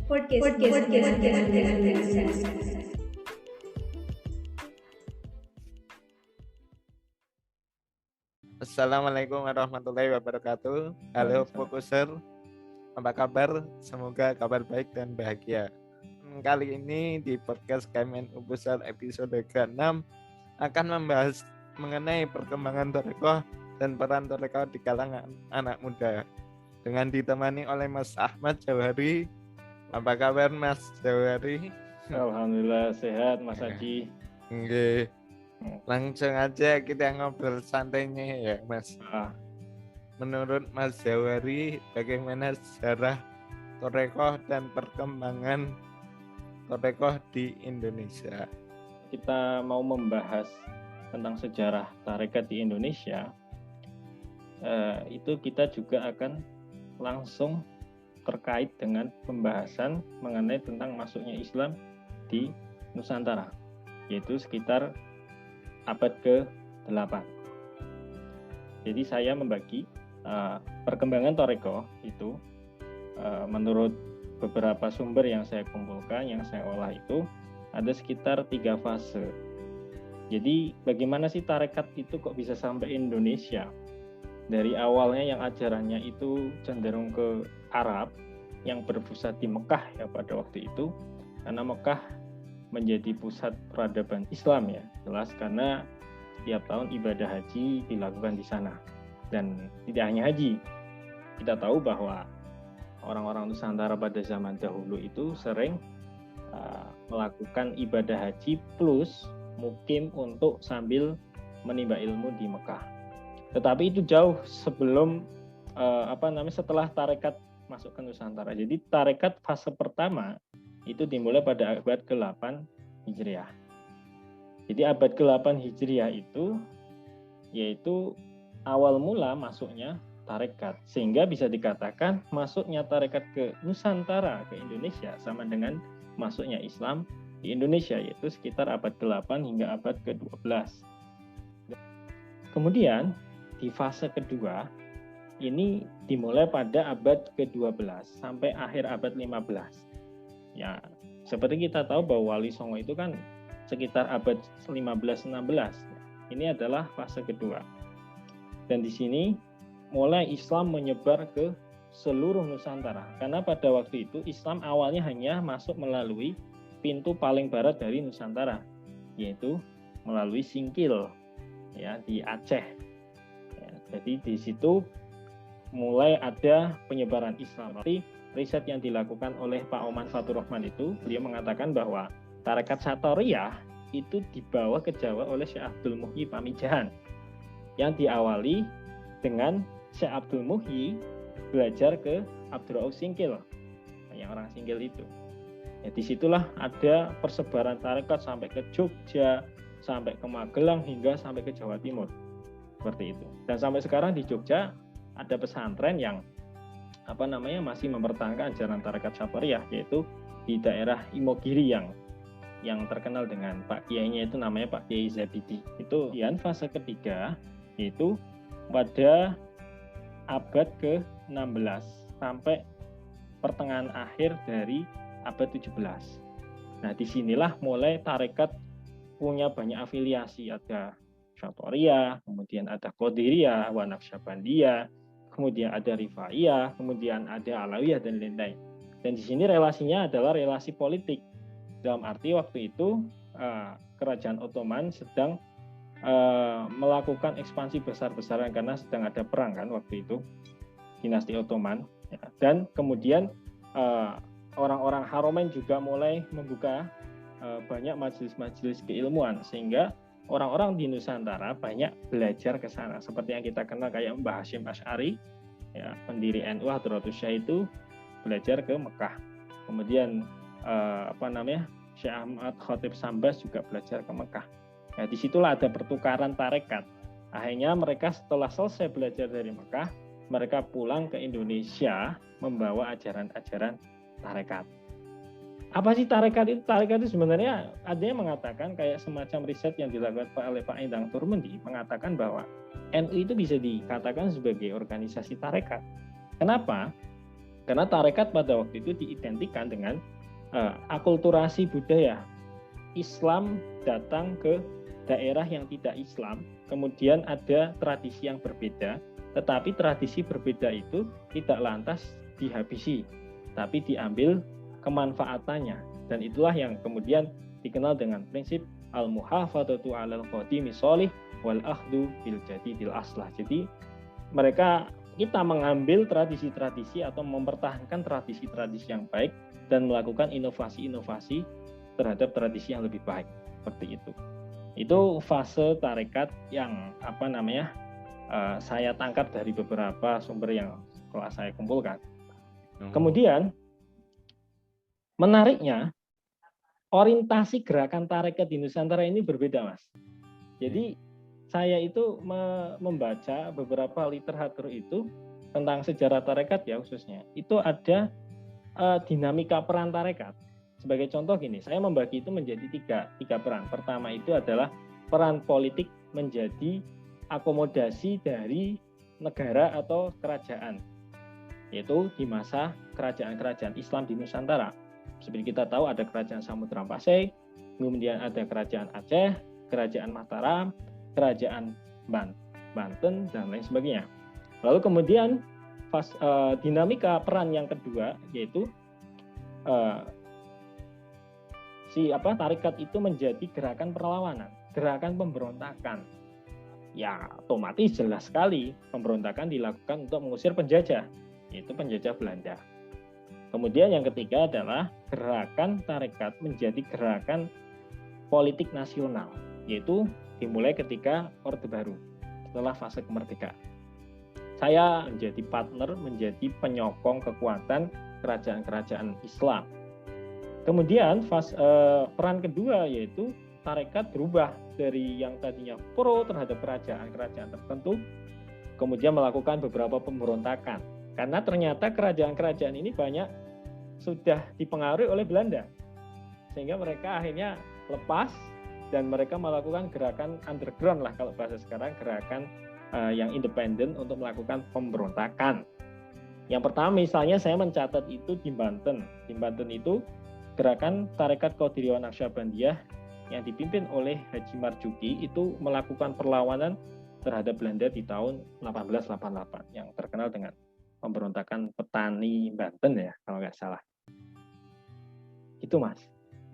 Assalamualaikum warahmatullahi wabarakatuh. Halo Fokuser, apa kabar? Semoga kabar baik dan bahagia. Kali ini di podcast KMNU Pusat episode ke-6 akan membahas mengenai perkembangan Thariqah dan peran Thariqah di kalangan anak muda. Dengan ditemani oleh Mas Ahmad Jauhari. Apa kabar Mas Jauhari? Alhamdulillah sehat Mas Haji. Oke. Langsung aja kita ngobrol santainya ya Mas. Menurut Mas Jauhari, bagaimana sejarah Thariqah dan perkembangan Thariqah di Indonesia? Kita mau membahas tentang sejarah tarekat di Indonesia. Itu kita juga akan langsung terkait dengan pembahasan mengenai tentang masuknya Islam di Nusantara, yaitu sekitar abad ke-8. Jadi saya membagi perkembangan Thariqah itu menurut beberapa sumber yang saya kumpulkan, yang saya olah itu ada sekitar 3 fase. Jadi bagaimana sih tarekat itu kok bisa sampai Indonesia? Dari awalnya yang ajarannya itu cenderung ke Arab yang berpusat di Mekah ya pada waktu itu, karena Mekah menjadi pusat peradaban Islam ya, jelas karena setiap tahun ibadah haji dilakukan di sana. Dan tidak hanya haji, kita tahu bahwa orang-orang Nusantara pada zaman dahulu itu sering melakukan ibadah haji plus mukim untuk sambil menimba ilmu di Mekah. Tetapi itu jauh sebelum setelah tarekat masuk ke Nusantara. Jadi tarekat fase pertama itu dimulai pada abad ke-8 Hijriah. Jadi abad ke-8 Hijriah itu yaitu awal mula masuknya tarekat, sehingga bisa dikatakan masuknya tarekat ke Nusantara, ke Indonesia sama dengan masuknya Islam di Indonesia, yaitu sekitar abad ke-8 hingga abad ke-12. Kemudian di fase kedua ini dimulai pada abad ke-12 sampai akhir abad 15. Ya, seperti kita tahu bahwa Wali Songo itu kan sekitar abad 15-16. Ini adalah fase kedua. Dan di sini mulai Islam menyebar ke seluruh Nusantara. Karena pada waktu itu Islam awalnya hanya masuk melalui pintu paling barat dari Nusantara, yaitu melalui Singkil ya di Aceh. Ya, jadi di situ mulai ada penyebaran Islam. Tapi riset yang dilakukan oleh Pak Oman Fatur Rahman itu, beliau mengatakan bahwa tarekat Satoriyah itu dibawa ke Jawa oleh Syekh Abdul Muhyi Pamijahan, yang diawali dengan Syekh Abdul Muhyi belajar ke Abdul Rauf Singkil, yang orang Singkil itu. Ya, disitulah ada persebaran tarekat sampai ke Jogja, sampai ke Magelang, hingga sampai ke Jawa Timur. Seperti itu. Dan sampai sekarang di Jogja ada pesantren yang masih mempertahankan ajaran tarekat Satoriyah, yaitu di daerah Imogiri yang terkenal dengan Pak Kiainya itu namanya Pak Kiai Zabidi. Itu yang fase ketiga, yaitu pada abad ke-16 sampai pertengahan akhir dari abad 17. Nah, disinilah mulai tarekat punya banyak afiliasi, ada Satoriyah, kemudian ada Qadiriyah, wa Naqsyabandiyah, kemudian ada Rifaiyah, kemudian ada Alawiyah dan lain-lain. Dan di sini relasinya adalah relasi politik. Dalam arti waktu itu Kerajaan Ottoman sedang melakukan ekspansi besar-besaran karena sedang ada perang kan waktu itu, dinasti Ottoman. Ya. Dan kemudian orang-orang Haromain juga mulai membuka banyak majelis-majelis keilmuan, sehingga orang-orang di Nusantara banyak belajar ke sana. Seperti yang kita kenal kayak Mbah Hasyim Asy'ari, ya, pendiri NU Hadratus Syah itu belajar ke Mekah. Kemudian Syekh Ahmad Khatib Sambas juga belajar ke Mekah. Nah, disitulah ada pertukaran tarekat. Akhirnya mereka setelah selesai belajar dari Mekah, mereka pulang ke Indonesia membawa ajaran-ajaran tarekat. Apa sih tarekat itu? Tarekat itu sebenarnya ada yang mengatakan, kayak semacam riset yang dilakukan oleh Pak Endang Turmendi, mengatakan bahwa NU itu bisa dikatakan sebagai organisasi tarekat. Kenapa? Karena tarekat pada waktu itu diidentikan dengan akulturasi budaya. Islam datang ke daerah yang tidak Islam, kemudian ada tradisi yang berbeda, tetapi tradisi berbeda itu tidak lantas dihabisi, tapi diambil kemanfaatannya. Dan itulah yang kemudian dikenal dengan prinsip al-muhafadzatu 'alal qadimi sholih wal akhdhu bil jadidil aslah. Jadi kita mengambil tradisi-tradisi atau mempertahankan tradisi-tradisi yang baik dan melakukan inovasi-inovasi terhadap tradisi yang lebih baik, seperti itu. Itu fase tarekat yang saya tangkap dari beberapa sumber yang telah saya kumpulkan. Kemudian menariknya, orientasi gerakan tarekat di Nusantara ini berbeda, Mas. Jadi saya itu membaca beberapa literatur itu tentang sejarah tarekat ya khususnya. Itu ada dinamika peran tarekat. Sebagai contoh gini, saya membagi itu menjadi tiga peran. Pertama itu adalah peran politik menjadi akomodasi dari negara atau kerajaan, yaitu di masa kerajaan-kerajaan Islam di Nusantara. Seperti kita tahu ada kerajaan Samudra Pasai, kemudian ada kerajaan Aceh, kerajaan Mataram, kerajaan Banten, dan lain sebagainya. Lalu kemudian dinamika peran yang kedua yaitu tarekat itu menjadi gerakan perlawanan, gerakan pemberontakan. Ya, otomatis jelas sekali pemberontakan dilakukan untuk mengusir penjajah, yaitu penjajah Belanda. Kemudian yang ketiga adalah gerakan tarekat menjadi gerakan politik nasional, yaitu dimulai ketika Orde Baru, setelah fase kemerdekaan. Saya menjadi partner, menjadi penyokong kekuatan kerajaan-kerajaan Islam. Kemudian peran kedua yaitu tarekat berubah dari yang tadinya pro terhadap kerajaan-kerajaan tertentu, kemudian melakukan beberapa pemberontakan. Karena ternyata kerajaan-kerajaan ini banyak sudah dipengaruhi oleh Belanda. Sehingga mereka akhirnya lepas dan mereka melakukan gerakan underground lah kalau bahasa sekarang, gerakan yang independen untuk melakukan pemberontakan. Yang pertama misalnya saya mencatat itu di Banten. Di Banten itu gerakan Tarekat Qadiriyah Naqsyabandiyah yang dipimpin oleh Haji Marzuki itu melakukan perlawanan terhadap Belanda di tahun 1888 yang terkenal dengan pemberontakan petani Banten ya kalau nggak salah. Itu Mas.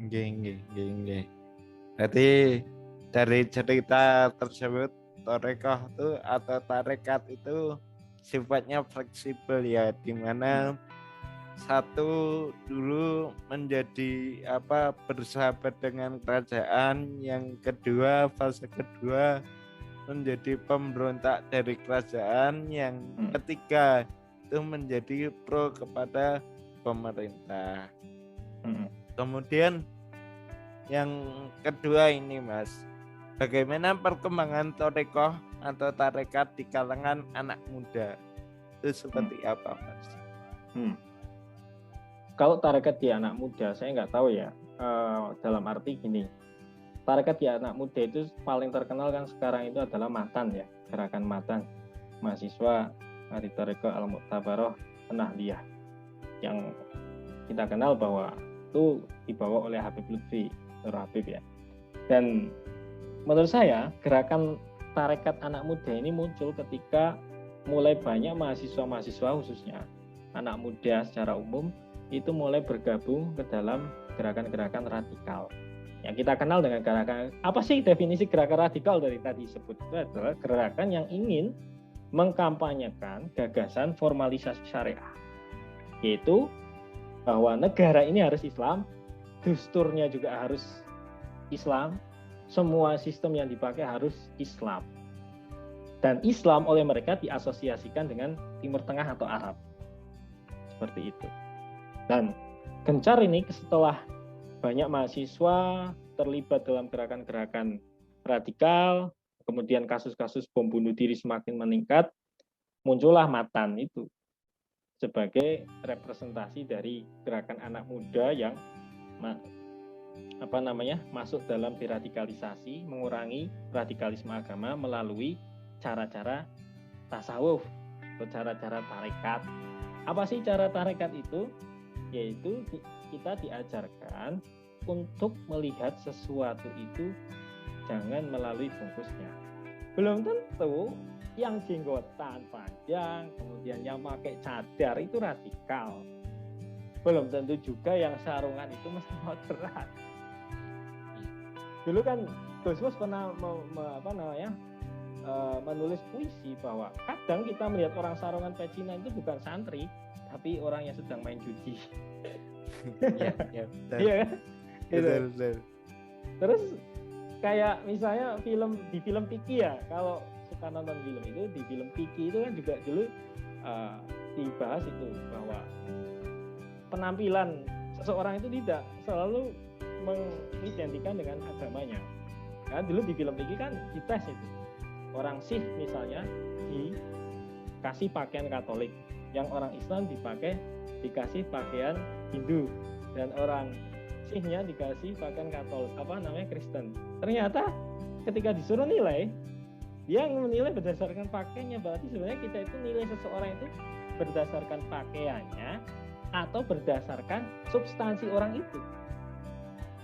Nggih. Jadi dari cerita tersebut tarekat itu atau tarekat itu sifatnya fleksibel ya, di mana satu dulu menjadi bersahabat dengan kerajaan, yang kedua fase kedua menjadi pemberontak dari kerajaan, yang ketiga itu menjadi pro kepada pemerintah. Kemudian yang kedua ini Mas, bagaimana perkembangan tarekat atau tarekat di kalangan anak muda itu seperti apa Mas? Kalau tarekat di anak muda, saya nggak tahu ya. Dalam arti gini, tarekat di anak muda itu paling terkenal kan sekarang itu adalah Matan ya, gerakan Matan, mahasiswa dari Tarekat Al-Mu'tabaroh Nahdliyah, yang kita kenal bahwa itu dibawa oleh Habib Lutfi Nur Habib ya. Dan menurut saya gerakan tarekat anak muda ini muncul ketika mulai banyak mahasiswa-mahasiswa khususnya anak muda secara umum itu mulai bergabung ke dalam gerakan-gerakan radikal. Yang kita kenal dengan gerakan, apa sih definisi gerakan radikal dari tadi disebut? Itu adalah gerakan yang ingin mengkampanyekan gagasan formalisasi syariah. Yaitu bahwa negara ini harus Islam, dusturnya juga harus Islam, semua sistem yang dipakai harus Islam. Dan Islam oleh mereka diasosiasikan dengan Timur Tengah atau Arab. Seperti itu. Dan gencar ini setelah banyak mahasiswa terlibat dalam gerakan-gerakan radikal, kemudian kasus-kasus bom bunuh diri semakin meningkat, muncullah Matan itu sebagai representasi dari gerakan anak muda yang masuk dalam deradikalisasi, mengurangi radikalisme agama melalui cara-cara tasawuf atau cara-cara tarekat Apa sih cara tarekat itu? Yaitu kita diajarkan untuk melihat sesuatu itu jangan melalui bungkusnya. Belum tentu yang jenggotan panjang, kemudian yang pakai cadar itu radikal. Belum tentu juga yang sarungan itu mesti moderat. Dulu kan Gus Mus pernah menulis puisi bahwa kadang kita melihat orang sarungan pecinan itu bukan santri, tapi orang yang sedang main judi. Iya kan? Betul. Terus kayak misalnya di film Piki ya, kalau suka nonton film itu, di film Piki itu kan juga dulu dibahas itu bahwa penampilan seseorang itu tidak selalu mengidentikan dengan agamanya. Karena dulu di film Piki kan dites itu. Orang Sikh misalnya dikasih pakaian Katolik, yang orang Islam dikasih pakaian Hindu, dan orang Sikhnya dikasih pakaian Katolik Kristen. Ternyata ketika disuruh nilai, dia menilai berdasarkan pakaiannya. Berarti sebenarnya kita itu nilai seseorang itu berdasarkan pakaiannya atau berdasarkan substansi orang itu.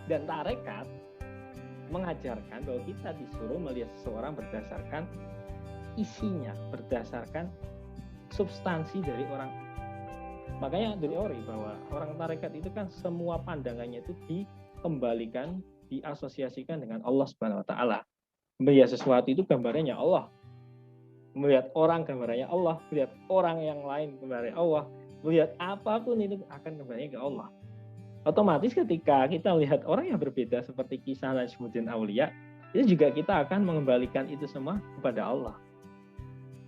Dan tarekat mengajarkan bahwa kita disuruh melihat seseorang berdasarkan isinya, berdasarkan substansi dari orang. Makanya dari ori bahwa orang tarekat itu kan semua pandangannya itu dikembalikan, diasosiasikan dengan Allah Subhanahu wa taala. Melihat sesuatu itu gambarannya Allah. Melihat orang gambarannya Allah, melihat orang yang lain gambarannya Allah, melihat apapun itu akan kembali ke Allah. Otomatis ketika kita melihat orang yang berbeda seperti kisah Najmuddin Aulia, itu juga kita akan mengembalikan itu semua kepada Allah.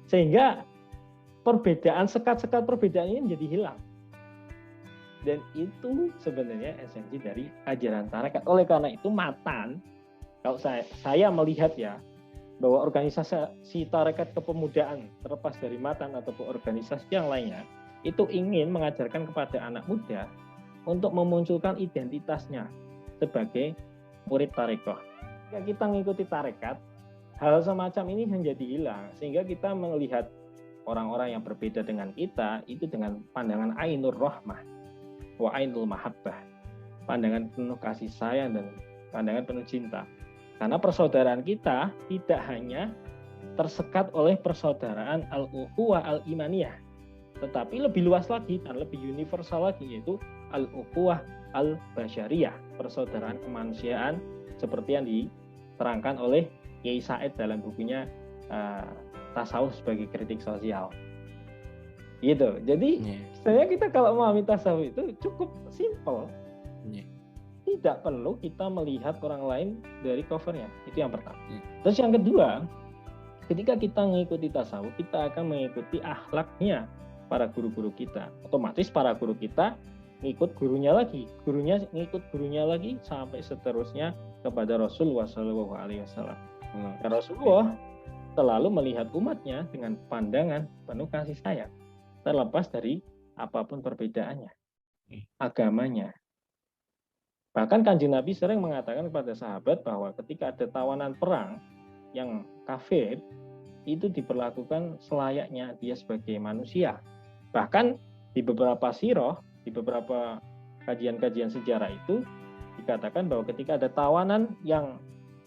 Sehingga sekat-sekat perbedaan ini menjadi hilang. Dan itu sebenarnya esensi dari ajaran tarekat. Oleh karena itu Matan, kalau saya melihat ya, bahwa organisasi tarekat kepemudaan terlepas dari Matan ataupun organisasi yang lainnya, itu ingin mengajarkan kepada anak muda untuk memunculkan identitasnya sebagai murid tarekat. Jika kita mengikuti tarekat, hal semacam ini menjadi hilang, sehingga kita melihat orang-orang yang berbeda dengan kita itu dengan pandangan ainur rahmah wa ainul mahabbah, pandangan penuh kasih sayang dan pandangan penuh cinta. Karena persaudaraan kita tidak hanya tersekat oleh persaudaraan al-ukhuwah al-imaniyah, tetapi lebih luas lagi dan lebih universal lagi, yaitu al-ukhuwah al-basyariyah, persaudaraan kemanusiaan seperti yang diterangkan oleh Kiai Said dalam bukunya Tasawuf sebagai kritik sosial. Gitu. Jadi sebenarnya kita kalau memahami tasawuf itu cukup simple. Tidak perlu kita melihat orang lain dari covernya. Itu yang pertama. Terus yang kedua, ketika kita mengikuti tasawuf, kita akan mengikuti akhlaknya para guru-guru kita. Otomatis para guru kita ngikut gurunya lagi, ngikut gurunya lagi sampai seterusnya kepada Rasulullah SAW. Rasulullah selalu melihat umatnya dengan pandangan penuh kasih sayang, terlepas dari apapun perbedaannya, agamanya. Bahkan Kanjeng Nabi sering mengatakan kepada sahabat bahwa ketika ada tawanan perang yang kafir, itu diperlakukan selayaknya dia sebagai manusia. Bahkan di beberapa sirah, di beberapa kajian-kajian sejarah itu dikatakan bahwa ketika ada tawanan yang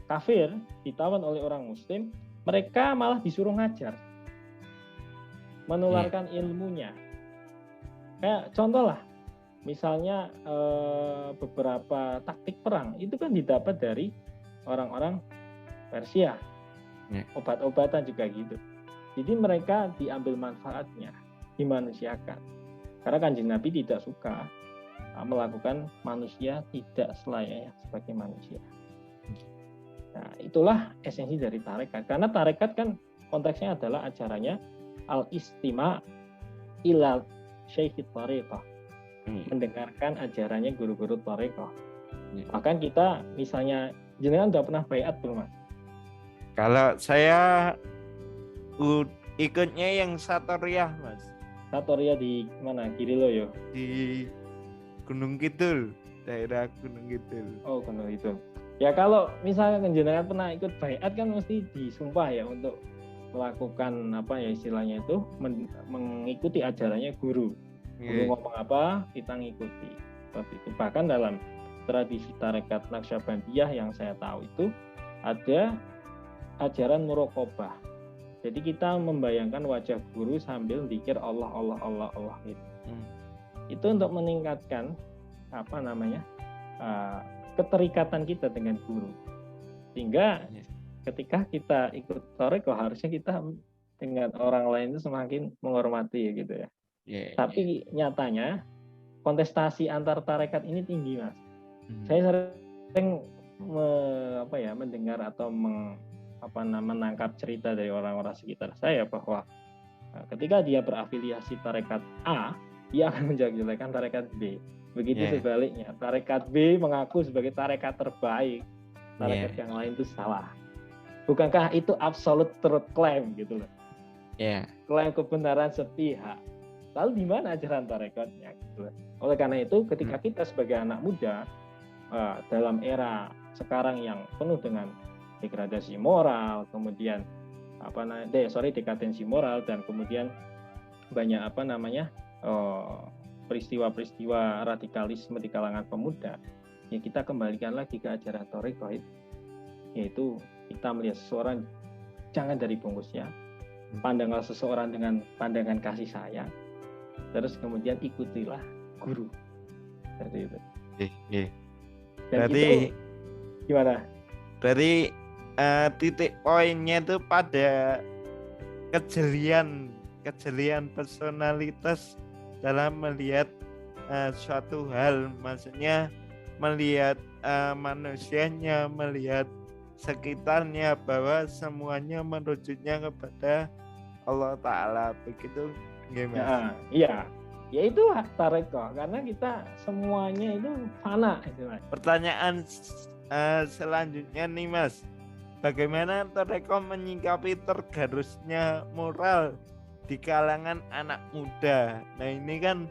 kafir ditawan oleh orang muslim, mereka malah disuruh ngajar, menularkan ilmunya. Kayak contoh lah, misalnya beberapa taktik perang itu kan didapat dari orang-orang Persia, obat-obatan juga gitu. Jadi mereka diambil manfaatnya, dimanusiakan. Karena Kanjeng Nabi tidak suka melakukan manusia tidak selayaknya sebagai manusia. Nah, itulah esensi dari tarekat. Karena tarekat kan konteksnya adalah acaranya al-istima' ila syaikhit tariqah. Mendengarkan ajarannya guru-guru tarekat. Bahkan kita misalnya, jenengan udah pernah baiat belum, Mas? Kalau saya ikutnya yang Satoriah, Mas. Satoriah di mana? Kiriloyo? Di Gunung Kidul, daerah Gunung Kidul. Oh, Gunung Kidul. Ya kalau misalnya jenengan pernah ikut baiat kan mesti disumpah ya untuk melakukan apa ya istilahnya itu mengikuti ajarannya guru. Guru ngomong apa, kita ngikuti. Seperti itu. Bahkan dalam tradisi tarekat Naqsyabandiyah yang saya tahu itu ada ajaran muraqabah. Jadi kita membayangkan wajah guru sambil zikir Allah Allah Allah Allah gitu. Itu untuk meningkatkan keterikatan kita dengan guru. Sehingga ketika kita ikut tarekat harusnya kita dengan orang lain itu semakin menghormati gitu ya. Tapi nyatanya kontestasi antar tarekat ini tinggi, Mas. Saya sering mendengar atau menangkap cerita dari orang-orang sekitar saya bahwa ketika dia berafiliasi tarekat A, dia akan menjelek-jelekan tarekat B. Begitu sebaliknya, tarekat B mengaku sebagai tarekat terbaik, tarekat yang lain itu salah. Bukankah itu absolute truth claim gitu loh? Klaim kebenaran sepihak. Lalu di mana ajaran tarekatnya? Gitu. Oleh karena itu, ketika kita sebagai anak muda dalam era sekarang yang penuh dengan degradasi moral, kemudian dekadensi moral, dan kemudian banyak peristiwa-peristiwa radikalisme di kalangan pemuda, ya kita kembalikan lagi ke ajaran tarekat, yaitu kita melihat seseorang jangan dari bungkusnya, pandanglah seseorang dengan pandangan kasih sayang, terus kemudian ikutilah guru. Seperti itu. Dan berarti itu gimana? Berarti titik poinnya itu pada kejelian personalitas dalam melihat suatu hal, maksudnya melihat manusianya, melihat sekitarnya, bahwa semuanya merujuknya kepada Allah Ta'ala, begitu gimana? Iya, ya itu hak tarekat, karena kita semuanya itu fana itu, Mas. Pertanyaan selanjutnya nih, Mas, bagaimana tarekat menyikapi tergerusnya moral di kalangan anak muda? Nah, ini kan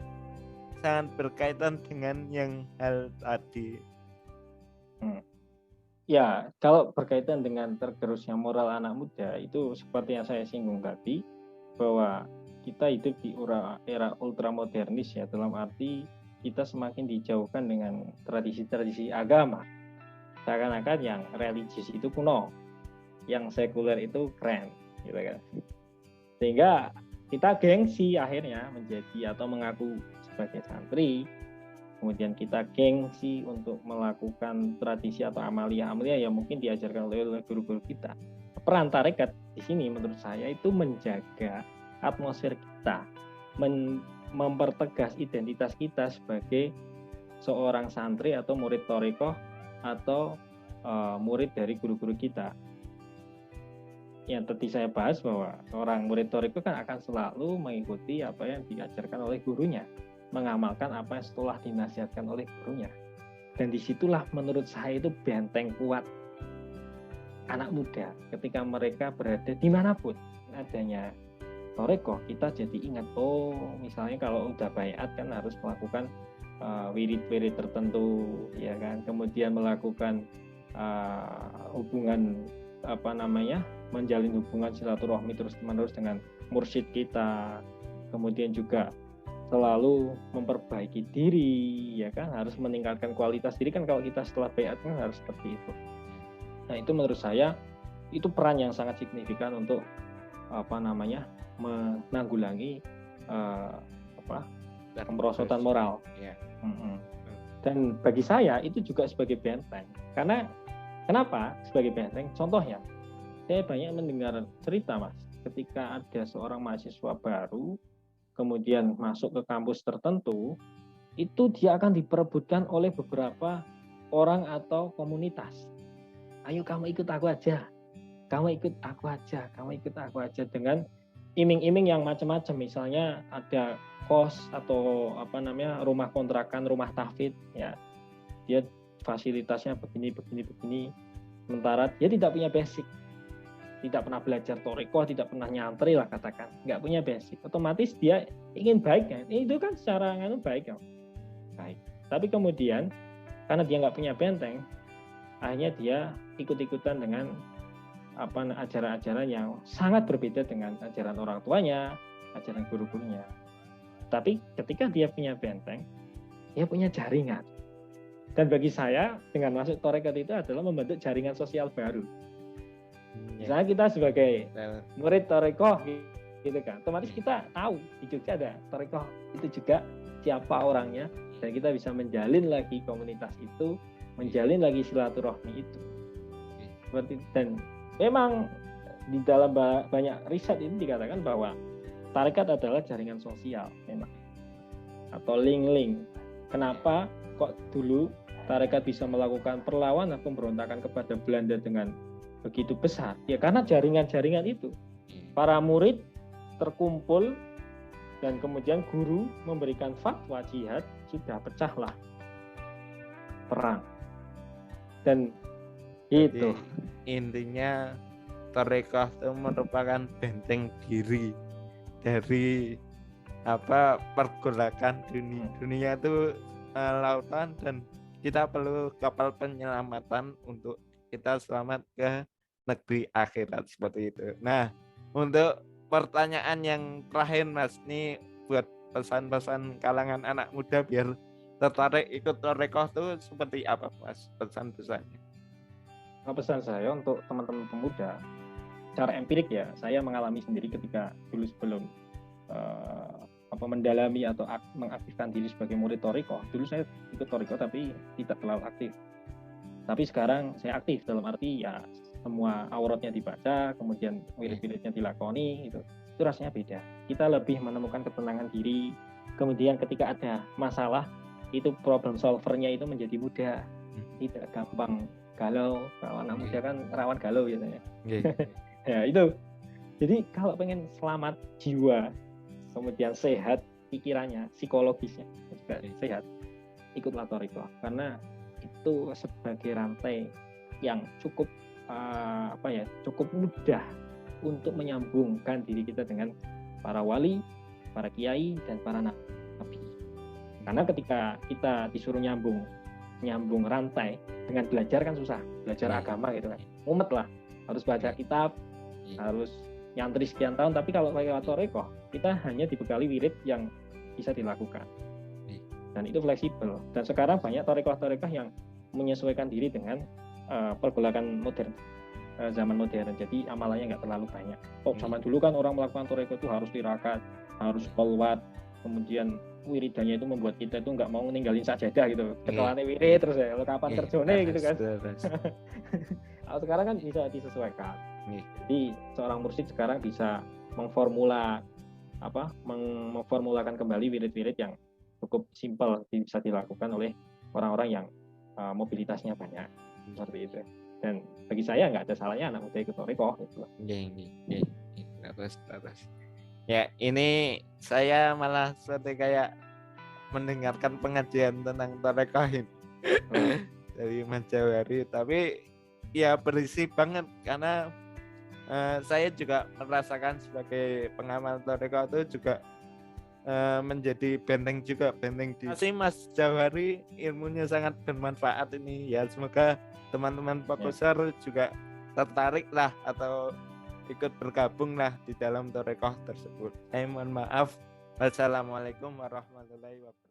sangat berkaitan dengan yang hal tadi. Ya, kalau berkaitan dengan tergerusnya moral anak muda, itu seperti yang saya singgung tadi, bahwa kita hidup di era ultramodernis ya, dalam arti kita semakin dijauhkan dengan tradisi-tradisi agama. Seakan-akan yang religius itu kuno, yang sekuler itu keren, gitu kan. Sehingga kita gengsi akhirnya menjadi atau mengaku sebagai santri, kemudian kita gengsi untuk melakukan tradisi atau amalia-amalia yang mungkin diajarkan oleh guru-guru kita. Peran tarekat di sini menurut saya itu menjaga atmosfer kita, mempertegas identitas kita sebagai seorang santri atau murid tarekat atau murid dari guru-guru kita. Yang tadi saya bahas bahwa seorang murid tarekat kan akan selalu mengikuti apa yang diajarkan oleh gurunya, mengamalkan apa yang setelah dinasihatkan oleh gurunya. Dan disitulah menurut saya itu benteng kuat anak muda ketika mereka berada dimanapun. Adanya tarekat, kita jadi ingat, misalnya kalau udah baiat kan harus melakukan wirid-wirid tertentu, ya kan, kemudian melakukan hubungan menjalin hubungan silaturahmi terus-menerus dengan mursyid kita, kemudian juga selalu memperbaiki diri, ya kan, harus meningkatkan kualitas diri kan, kalau kita setelah baiat kan harus seperti itu. Nah, itu menurut saya itu peran yang sangat signifikan untuk menanggulangi kemerosotan moral. Dan bagi saya itu juga sebagai benteng. Karena kenapa sebagai benteng? Contohnya, saya banyak mendengar cerita, Mas, ketika ada seorang mahasiswa baru kemudian masuk ke kampus tertentu, itu dia akan diperebutkan oleh beberapa orang atau komunitas. Ayo kamu ikut aku aja, kamu ikut aku aja, kamu ikut aku aja, dengan iming-iming yang macam-macam. Misalnya ada kos atau rumah kontrakan, rumah tahfidz, ya, dia fasilitasnya begini. Sementara dia tidak punya basic, tidak pernah belajar tarekat, tidak pernah nyantri lah katakan, nggak punya basic, otomatis dia ingin baik kan, itu kan secara baik kan, baik. Tapi kemudian karena dia nggak punya benteng, akhirnya dia ikut-ikutan dengan ajaran-ajaran yang sangat berbeda dengan ajaran orang tuanya, ajaran guru-gurunya. Tapi ketika dia punya benteng, dia punya jaringan. Dan bagi saya, dengan masuk tarekat itu adalah membentuk jaringan sosial baru. Misalnya kita sebagai murid tarekoh, gitu kan, otomatis kita tahu di Jogja ada tarekoh itu juga siapa orangnya, dan kita bisa menjalin lagi komunitas itu, menjalin lagi silaturahmi itu. Seperti, dan memang di dalam banyak riset itu dikatakan bahwa tarekat adalah jaringan sosial memang, atau link-link. Kenapa kok dulu tarekat bisa melakukan perlawanan pemberontakan kepada Belanda dengan begitu besar? Ya karena jaringan-jaringan itu. Para murid terkumpul dan kemudian guru memberikan fatwa jihad, sudah pecahlah perang. Dan itu intinya tarekat itu merupakan benteng diri dari pergolakan dunia itu lautan, dan kita perlu kapal penyelamatan untuk kita selamat ke negeri akhirat seperti itu. Nah, untuk pertanyaan yang terakhir Mas, ini buat pesan-pesan kalangan anak muda biar tertarik ikut tarekat itu seperti apa Mas pesan-pesannya? Pesan saya untuk teman-teman pemuda, secara empirik ya, saya mengalami sendiri ketika dulu sebelum mendalami atau mengaktifkan diri sebagai murid tarekat. Dulu saya ikut tarekat tapi tidak terlalu aktif. Tapi sekarang saya aktif, dalam arti ya semua auratnya dibaca, kemudian wirid-wiridnya dilakoni, itu rasanya beda. Kita lebih menemukan ketenangan diri. Kemudian ketika ada masalah, itu problem solvernya itu menjadi mudah, tidak gampang galau. Kalau anak muda kan rawan galau biasanya. Ya itu. Jadi kalau pengen selamat jiwa, kemudian sehat pikirannya, psikologisnya juga sehat, ikutlah tarekat, karena itu sebagai rantai yang cukup cukup mudah untuk menyambungkan diri kita dengan para wali, para kiai, dan para nabi. Karena ketika kita disuruh nyambung rantai dengan belajar kan susah, belajar agama gitu kan, mumet lah, harus baca kitab, harus nyantri sekian tahun. Tapi kalau lewat tarekat, kita hanya dibekali wirid yang bisa dilakukan, dan itu fleksibel. Dan sekarang banyak tarekat yang menyesuaikan diri dengan pergolakan modern, zaman modern. Jadi amalannya nggak terlalu banyak. Zaman dulu kan orang melakukan tarekat itu harus tirakat, harus kolwat, kemudian wiridannya itu membuat kita itu nggak mau ninggalin sajadah gitu. Ketelane wirid terus ya, lo kapan kerjone gitu kan. Kalau sekarang kan bisa disesuaikan. Jadi seorang mursyid sekarang bisa memformulakan kembali wirid-wirid yang cukup simpel, bisa dilakukan oleh orang-orang yang mobilitasnya banyak, seperti itu. Dan bagi saya nggak ada salahnya anak muda ikut tarekat gitu. Terus. Ya, ini saya malah seperti kayak mendengarkan pengajian tentang tarekat dari Mas Jawari, tapi ya berisi banget karena saya juga merasakan sebagai pengamal tarekat itu juga menjadi benteng di Mas Jawari. Ilmunya sangat bermanfaat ini ya, semoga teman-teman Pokusar juga tertarik lah atau ikut bergabung lah di dalam tarekat tersebut. Saya mohon maaf. Wassalamualaikum warahmatullahi wabarakatuh.